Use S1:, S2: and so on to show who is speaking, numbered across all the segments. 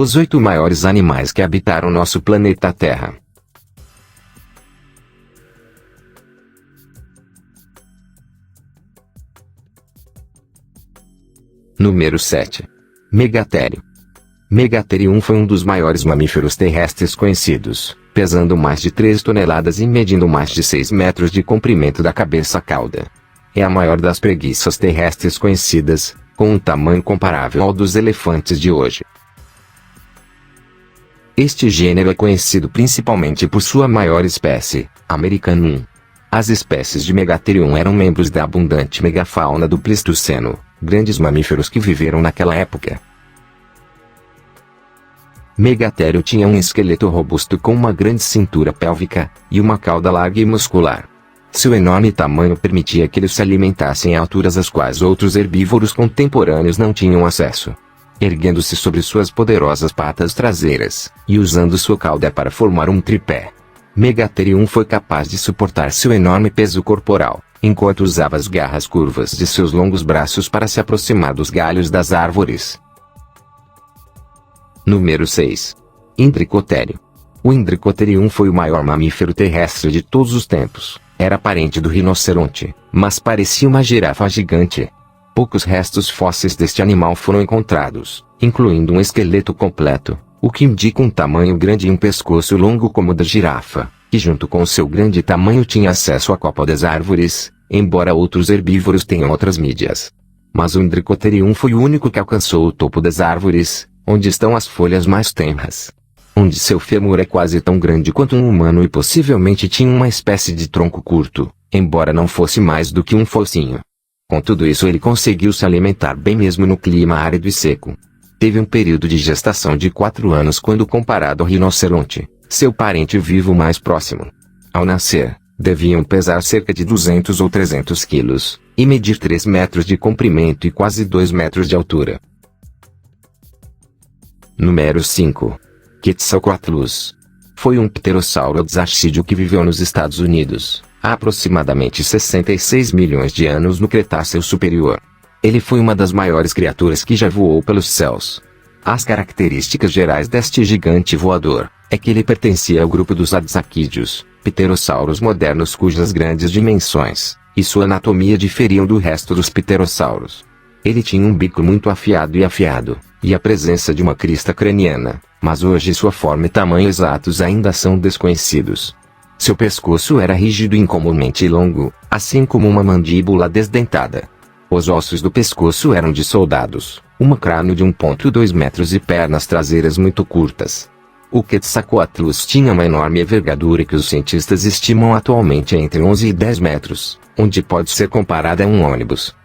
S1: Os 8 maiores animais que habitaram nosso planeta Terra. Número 7. Megatério. Megatherium foi um dos maiores mamíferos terrestres conhecidos, pesando mais de 3 toneladas e medindo mais de 6 metros de comprimento da cabeça à cauda. É a maior das preguiças terrestres conhecidas, com um tamanho comparável ao dos elefantes de hoje. Este gênero é conhecido principalmente por sua maior espécie, Americanum. As espécies de Megatherium eram membros da abundante megafauna do Pleistoceno, grandes mamíferos que viveram naquela época. Megatério tinha um esqueleto robusto com uma grande cintura pélvica, e uma cauda larga e muscular. Seu enorme tamanho permitia que ele se alimentasse em alturas às quais outros herbívoros contemporâneos não tinham acesso. Erguendo-se sobre suas poderosas patas traseiras, e usando sua cauda para formar um tripé, Megatherium foi capaz de suportar seu enorme peso corporal, enquanto usava as garras curvas de seus longos braços para se aproximar dos galhos das árvores. Número 6. Indricotério. O Indricotherium foi o maior mamífero terrestre de todos os tempos. Era parente do rinoceronte, mas parecia uma girafa gigante. Poucos restos fósseis deste animal foram encontrados, incluindo um esqueleto completo, o que indica um tamanho grande e um pescoço longo como o da girafa, que junto com seu grande tamanho tinha acesso à copa das árvores, embora outros herbívoros tenham outras mídias. Mas o Indricotherium foi o único que alcançou o topo das árvores, onde estão as folhas mais tenras. Onde seu fêmur é quase tão grande quanto um humano e possivelmente tinha uma espécie de tronco curto, embora não fosse mais do que um focinho. Com tudo isso ele conseguiu se alimentar bem mesmo no clima árido e seco. Teve um período de gestação de 4 anos quando comparado ao rinoceronte, seu parente vivo mais próximo. Ao nascer, deviam pesar cerca de 200 ou 300 quilos, e medir 3 metros de comprimento e quase 2 metros de altura. Número 5. Quetzalcoatlus. Foi um pterossauro desarcídeo que viveu nos Estados Unidos, há aproximadamente 66 milhões de anos no Cretáceo Superior. Ele foi uma das maiores criaturas que já voou pelos céus. As características gerais deste gigante voador é que ele pertencia ao grupo dos adsaquídeos, pterossauros modernos cujas grandes dimensões e sua anatomia diferiam do resto dos pterossauros. Ele tinha um bico muito afiado e a presença de uma crista craniana, mas hoje sua forma e tamanho exatos ainda são desconhecidos. Seu pescoço era rígido e incomumente longo, assim como uma mandíbula desdentada. Os ossos do pescoço eram de soldados, um crânio de 1,2 metros e pernas traseiras muito curtas. O Quetzalcoatlus tinha uma enorme envergadura que os cientistas estimam atualmente entre 11 e 10 metros, onde pode ser comparada a um ônibus.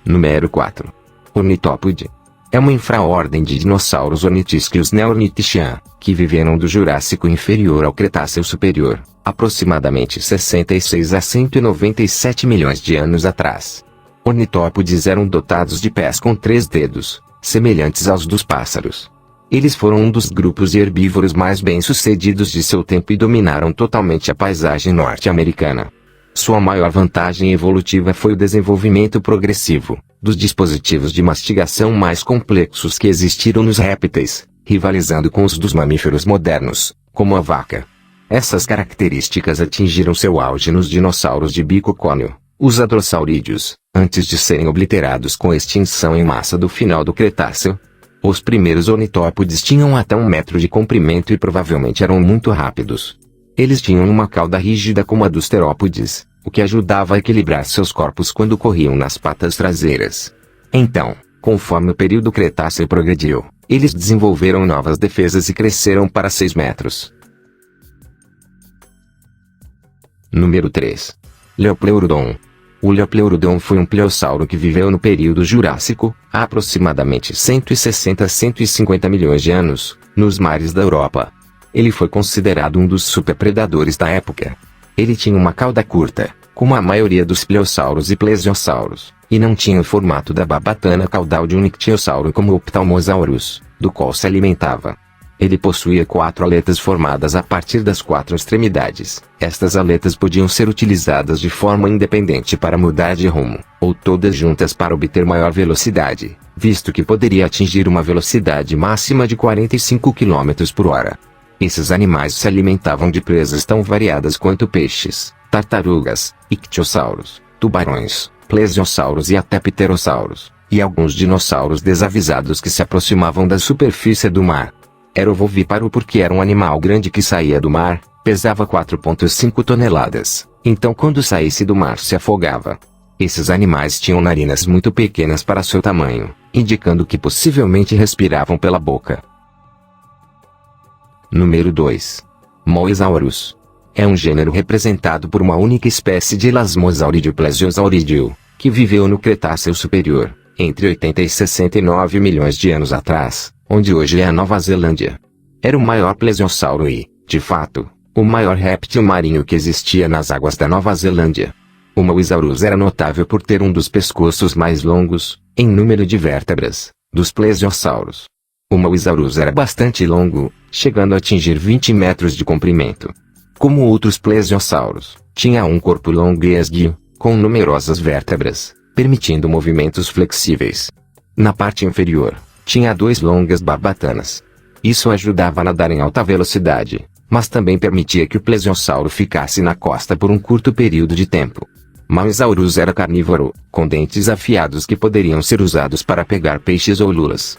S1: Número 4. Ornitópode. É uma infraordem de dinossauros ornitisquios Neornithischia, que viveram do Jurássico Inferior ao Cretáceo Superior, aproximadamente 66 a 197 milhões de anos atrás. Ornitópodes eram dotados de pés com 3 dedos, semelhantes aos dos pássaros. Eles foram um dos grupos de herbívoros mais bem-sucedidos de seu tempo e dominaram totalmente a paisagem norte-americana. Sua maior vantagem evolutiva foi o desenvolvimento progressivo dos dispositivos de mastigação mais complexos que existiram nos répteis, rivalizando com os dos mamíferos modernos, como a vaca. Essas características atingiram seu auge nos dinossauros de bico côneo, os hadrossaurídeos, antes de serem obliterados com a extinção em massa do final do Cretáceo. Os primeiros ornitópodes tinham até 1 metro de comprimento e provavelmente eram muito rápidos. Eles tinham uma cauda rígida como a dos terópodes, o que ajudava a equilibrar seus corpos quando corriam nas patas traseiras. Então, conforme o período Cretáceo progrediu, eles desenvolveram novas defesas e cresceram para 6 metros. Número 3. Leopleurodon. O Leopleurodon foi um pleossauro que viveu no período Jurássico, há aproximadamente 160 a 150 milhões de anos, nos mares da Europa. Ele foi considerado um dos superpredadores da época. Ele tinha uma cauda curta, como a maioria dos pleossauros e plesiosauros, e não tinha o formato da babatana caudal de um ictiosauro como o Ophthalmosaurus, do qual se alimentava. Ele possuía 4 aletas formadas a partir das 4 extremidades. Estas aletas podiam ser utilizadas de forma independente para mudar de rumo, ou todas juntas para obter maior velocidade, visto que poderia atingir uma velocidade máxima de 45 km por hora. Esses animais se alimentavam de presas tão variadas quanto peixes, tartarugas, ictiossauros, tubarões, plesiosauros e até pterossauros, e alguns dinossauros desavisados que se aproximavam da superfície do mar. Era ovovíparo porque era um animal grande que saía do mar, pesava 4,5 toneladas, então quando saísse do mar se afogava. Esses animais tinham narinas muito pequenas para seu tamanho, indicando que possivelmente respiravam pela boca. Número 2. Mosasaurus. É um gênero representado por uma única espécie de Elasmosaurídeo plesiosaurídeo, que viveu no Cretáceo Superior, entre 80 e 69 milhões de anos atrás, onde hoje é a Nova Zelândia. Era o maior plesiosauro e, de fato, o maior réptil marinho que existia nas águas da Nova Zelândia. O Mosasaurus era notável por ter um dos pescoços mais longos, em número de vértebras, dos plesiosauros. O Mosasaurus era bastante longo, chegando a atingir 20 metros de comprimento. Como outros plesiosauros, tinha um corpo longo e esguio, com numerosas vértebras, permitindo movimentos flexíveis. Na parte inferior, tinha 2 longas barbatanas. Isso ajudava a nadar em alta velocidade, mas também permitia que o plesiosauro ficasse na costa por um curto período de tempo. Mosasaurus era carnívoro, com dentes afiados que poderiam ser usados para pegar peixes ou lulas.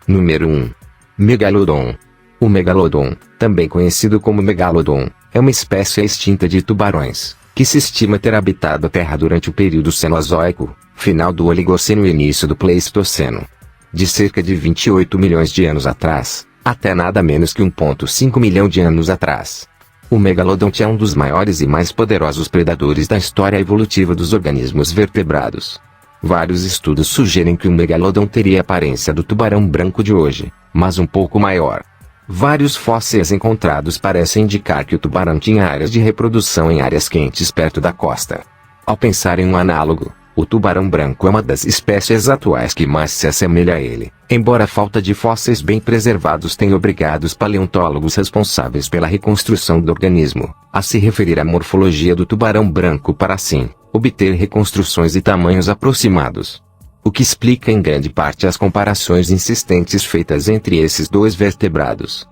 S1: Número 1. Megalodon. O megalodon, também conhecido como megalodon, é uma espécie extinta de tubarões, que se estima ter habitado a Terra durante o período Cenozoico, final do Oligoceno e início do Pleistoceno. De cerca de 28 milhões de anos atrás, até nada menos que 1,5 milhão de anos atrás. O megalodonte é um dos maiores e mais poderosos predadores da história evolutiva dos organismos vertebrados. Vários estudos sugerem que o megalodon teria a aparência do tubarão branco de hoje, mas um pouco maior. Vários fósseis encontrados parecem indicar que o tubarão tinha áreas de reprodução em áreas quentes perto da costa. Ao pensar em um análogo, o tubarão branco é uma das espécies atuais que mais se assemelha a ele, embora a falta de fósseis bem preservados tenha obrigado os paleontólogos responsáveis pela reconstrução do organismo a se referir à morfologia do tubarão branco para assim obter reconstruções e tamanhos aproximados. O que explica em grande parte as comparações insistentes feitas entre esses dois vertebrados.